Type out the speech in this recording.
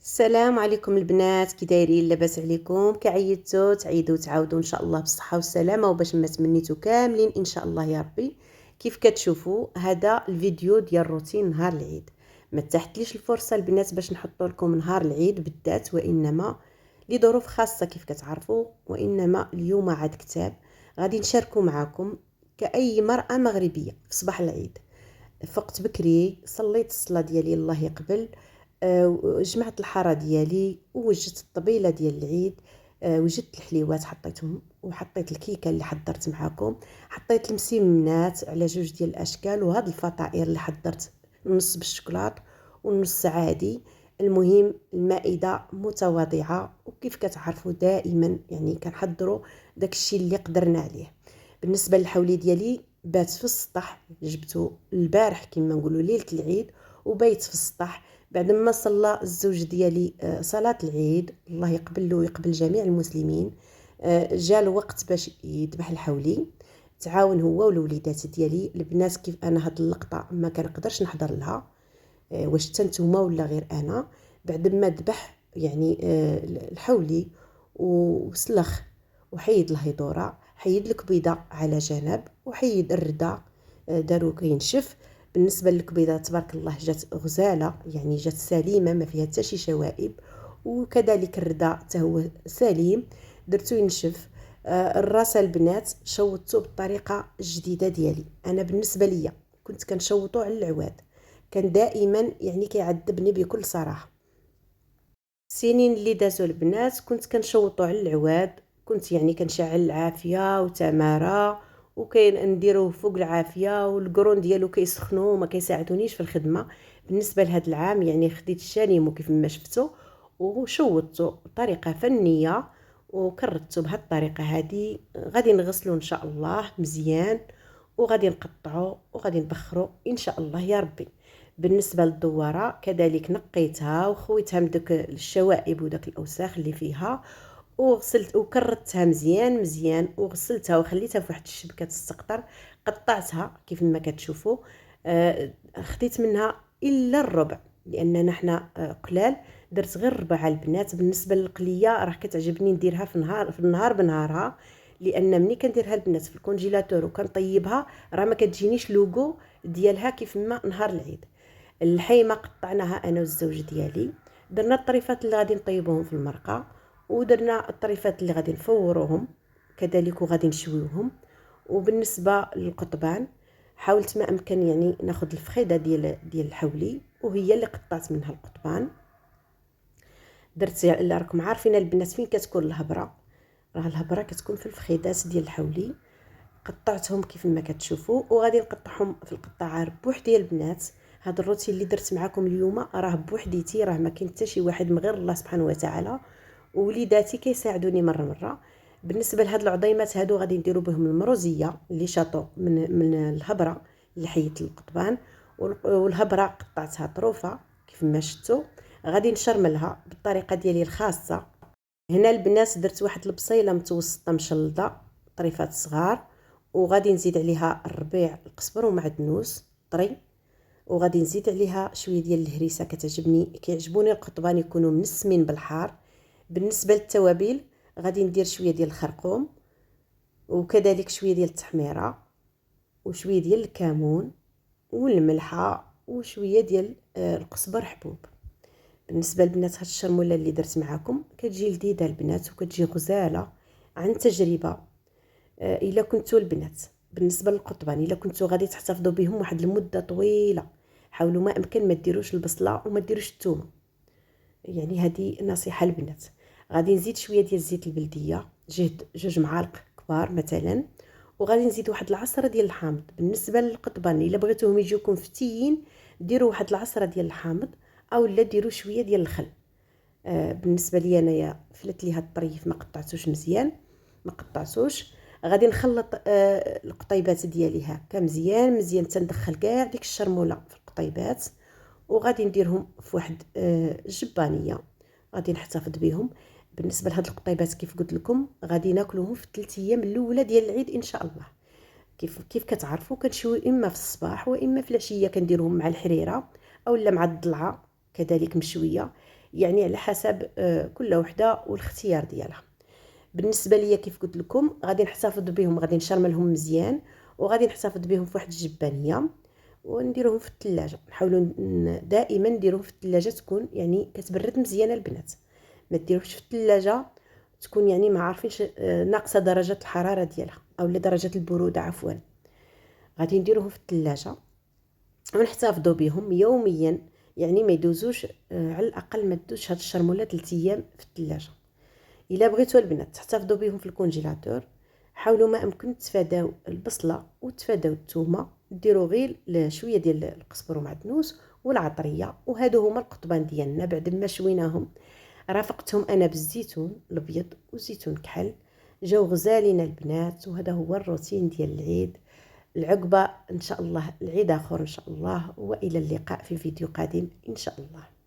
السلام عليكم البنات، كي دايرين؟ لاباس عليكم؟ كعيدتوا تعيدوا تعاودوا ان شاء الله بالصحه والسلامه وباش ما تمنيتوا كاملين ان شاء الله يا ربي. كيف كتشوفوا هذا الفيديو ديال روتين نهار العيد. ما تحتليش الفرصه البنات باش نحط لكم نهار العيد بالذات، وانما لظروف خاصه كيف كتعرفوا، وانما اليوم عاد كتاب غادي نشاركوا معكم كأي مرأة مغربية في صباح العيد. فقت بكري، صليت الصلاة ديالي الله يقبل، جمعت الحاره ديالي ووجدت الطبيله ديال العيد. وجدت الحليوات حطيتهم، وحطيت الكيكه اللي حضرت معاكم، حطيت المسمنات على جوج ديال الاشكال، وهاد الفطائر اللي حضرت نص بالشوكولات ونص عادي. المهم المائده متواضعه، وكيف كتعرفوا دائما يعني كنحضروا داكشي اللي قدرنا عليه. بالنسبه للحولي ديالي بات في السطح، جبته البارح كما نقولوا ليله العيد، وبيت في السطح بعد ما صلى الزوج ديالي صلاة العيد، الله يقبل له ويقبل جميع المسلمين. جا الوقت باش يذبح الحولي، تعاون هو والوليدات ديالي البنات. كيف انا هاد اللقطه ما كنقدرش نحضر لها، واش حتى نتوما ولا غير انا. بعد ما ذبح يعني الحولي وسلخ وحيد الهيدوره، حيد الكبيده على جنب، وحيد الردى دارو كينشف. بالنسبه للكبيده تبارك الله جات غزاله، يعني جات سليمه ما فيها حتى شي شوائب، وكذلك الردى حتى هو سليم درتو ينشف. الراس البنات شوطته بالطريقه الجديده ديالي. انا بالنسبه ليا كنت كنشوطو على العواد، كان دائما يعني كيعذبني بكل صراحه. السنين اللي دازوا البنات كنت كنشوطو على العواد، كنت يعني كنشعل العافيه وتماره، وكاين نديروه فوق العافيه، والقرون ديالو كيسخنوا وما كيساعدونيش في الخدمه. بالنسبه لهذا العام يعني خديت الشانيمو كيف ما شفتوا، وشوطته بطريقه فنيه، وكررته بهذه الطريقه هذه. غادي نغسلو ان شاء الله مزيان، وغادي نقطعو وغادي نبخرو ان شاء الله يا ربي. بالنسبه للدواره كذلك نقيتها وخويتها من داك الشوائب وداك الاوساخ اللي فيها، وغسلت وكررتها مزيان مزيان، وغسلتها وخليتها في واحد الشبكه تستقطر. قطعتها كيف ما كتشوفوا. خديت منها الا الربع، لاننا حنا قلال، درت غير ربع البنات. بالنسبه للقليه راه كتعجبني نديرها في النهار بنهارها، لان ملي كنديرها البنات في الكونجيلاتور وكنطيبها راه ما كتجينيش لوغو ديالها كيف ما نهار العيد. اللحيمه قطعناها انا والزوج ديالي، درنا الطريفات اللي غادي نطيبوهم في المرقه، ودرنا الطريفات اللي غادي نفوروهم كذلك وغادي نشويوهم. وبالنسبه للقطبان حاولت ما امكن يعني ناخذ الفخيده ديال الحولي، وهي اللي قطعت منها القطبان. درت راكم عارفين البنات فين كتكون الهبره، راه الهبره كتكون في الفخيدات ديال الحولي. قطعتهم كيف ما كتشوفوا، وغادي نقطعهم في القطاعه بوحدي البنات. هذا الروتين اللي درت معكم اليوم راه بوحديتي، راه ما كاين حتى شي واحد من غير الله سبحانه وتعالى، ووليداتي كيساعدوني مره. بالنسبه لهاد العظيمات هادو غادي نديروا بهم المروزيه اللي شاطو من الهبره اللي حيت القطبان، والهبره قطعتها طروفه كيف ما شفتوا. غادي نشرملها بالطريقه ديالي الخاصه. هنا البنات درت واحد البصيله متوسطه مشلضه طريفات صغار، وغادي نزيد عليها الربيع القزبر ومعدنوس طري، وغادي نزيد عليها شويه ديال الهريسه. كتعجبني كيعجبوني القطبان يكونوا منسمين بالحار. بالنسبه للتوابل غادي ندير شويه ديال الخرقوم، وكذلك شويه ديال التحميره، وشويه ديال الكمون والملحه، وشويه ديال القزبر حبوب. بالنسبه للبنات هاد الشرموله اللي درت معكم كتجي لذيذه البنات، وكتجي غزاله عن تجربه. الا كنتوا البنات بالنسبه للقطبان الا كنتوا غادي تحتفظوا بهم واحد المده طويله، حاولوا ما امكن ما ديروش البصله وما ديروش الثومه. يعني هذه نصيحه البنات. غادي نزيد شويه ديال الزيت البلديه، جوج معالق كبار مثلا، وغادي نزيد واحد العصره ديال الحامض. بالنسبه للقطبان الا بغيتوهم يجيوكم فتيين ديروا واحد العصره ديال الحامض، او لا ديروا شويه ديال الخل. بالنسبه لي انايا فلت لي هاد الطريف ما قطعتوش مزيان، ما قطعتوش. غادي نخلط القطيبات ديالي هكا مزيان مزيان تندخل كاع ديك الشرموله في القطيبات، وغادي نديرهم في واحد الجبانيه غادي نحتفظ بهم. بالنسبه لهاد القطيبات كيف قلت لكم غادي ناكلوهم في 3 ايام الاولى ديال العيد ان شاء الله. كيف كتعرفوا كنشوي اما في الصباح واما في العشيه، كنديرهم مع الحريره اولا مع الضلعه كذلك مشويه. يعني على حسب كل وحده والاختيار ديالها. بالنسبه ليا كيف قلت لكم غادي نحتفظ بهم، غادي نشرملهم مزيان وغادي نحتفظ بهم في واحد الجبانيه ونديروهم في الثلاجه. نحاولوا دائما نديروهم في الثلاجه، تكون يعني كتبرد مزيان البنات، ما ديروهش في الثلاجه تكون يعني ما عارفينش ناقصه درجه الحراره ديالها او درجه البروده عفوا. غادي نديروهم في الثلاجه ونحتفظوا بهم يوميا، يعني ما يدوزوش على الاقل ما تدوزش هاد الشرموله 3 ايام في الثلاجه. الا بغيتوا البنات تحتفظوا بهم في الكونجيلاتور، حاولوا ما امكن تفاداو البصله وتفاداو الثومه، ديروا غير شويه ديال القزبر ومعدنوس والعطريه، وهادو هما القطبان ديالنا بعد ما شويناهم. رافقتهم انا بالزيتون الابيض وزيتون كحل، جاو غزالين البنات. وهذا هو الروتين ديال العيد. العقبه ان شاء الله العيد اخر ان شاء الله، والى اللقاء في فيديو قادم ان شاء الله.